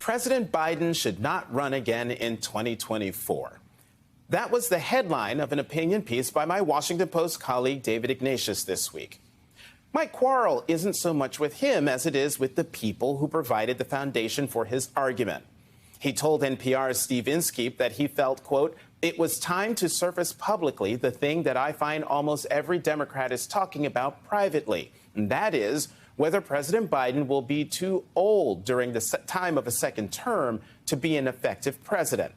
President Biden should not run again in 2024. That was the headline of an opinion piece by my Washington Post colleague David Ignatius this week. My quarrel isn't so much with him as it is with the people who provided the foundation for his argument. He told NPR's Steve Inskeep that he felt, quote, "It was time to surface publicly the thing that I find almost every Democrat is talking about privately, and that is whether President Biden will be too old during the time of a second term to be an effective president."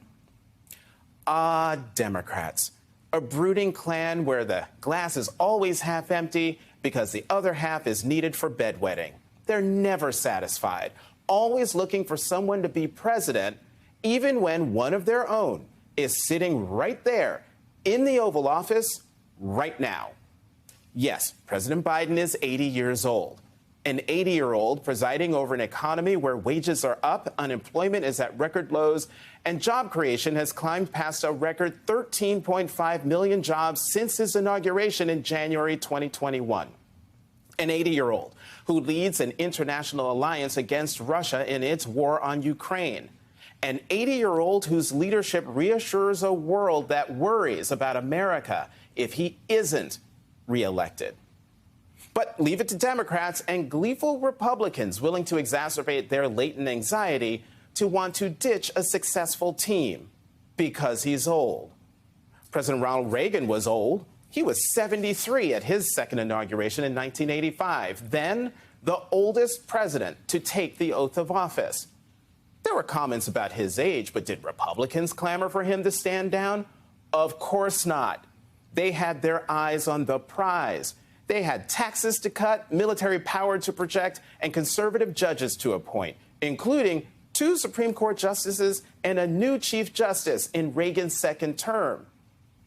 Ah, Democrats, a brooding clan where the glass is always half empty because the other half is needed for bedwetting. They're never satisfied, always looking for someone to be president, even when one of their own is sitting right there in the Oval Office right now. Yes, President Biden is 80 years old. An 80-year-old presiding over an economy where wages are up, unemployment is at record lows, and job creation has climbed past a record 13.5 million jobs since his inauguration in January 2021. An 80-year-old who leads an international alliance against Russia in its war on Ukraine. An 80-year-old whose leadership reassures a world that worries about America if he isn't reelected. But leave it to Democrats and gleeful Republicans willing to exacerbate their latent anxiety to want to ditch a successful team because he's old. President Ronald Reagan was old. He was 73 at his second inauguration in 1985, then the oldest president to take the oath of office. There were comments about his age, but did Republicans clamor for him to stand down? Of course not. They had their eyes on the prize. They had taxes to cut, military power to project, and conservative judges to appoint, including 2 Supreme Court justices and a new Chief Justice in Reagan's second term.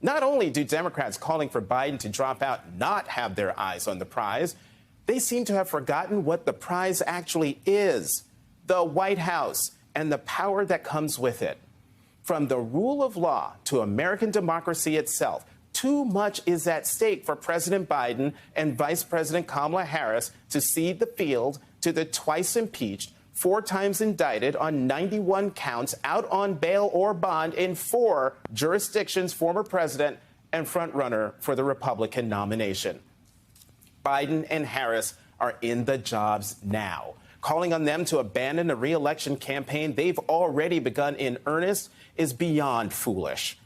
Not only do Democrats calling for Biden to drop out not have their eyes on the prize, they seem to have forgotten what the prize actually is: the White House and the power that comes with it. From the rule of law to American democracy itself, too much is at stake for President Biden and Vice President Kamala Harris to cede the field to the twice impeached, 4 times indicted on 91 counts, out on bail or bond in 4 jurisdictions, former president and frontrunner for the Republican nomination. Biden and Harris are in the jobs now. Calling on them to abandon a re-election campaign they've already begun in earnest is beyond foolish.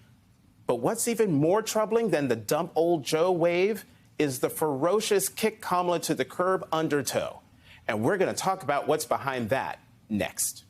But what's even more troubling than the dump old Joe wave is the ferocious kick Kamala to the curb undertow. And we're going to talk about what's behind that next.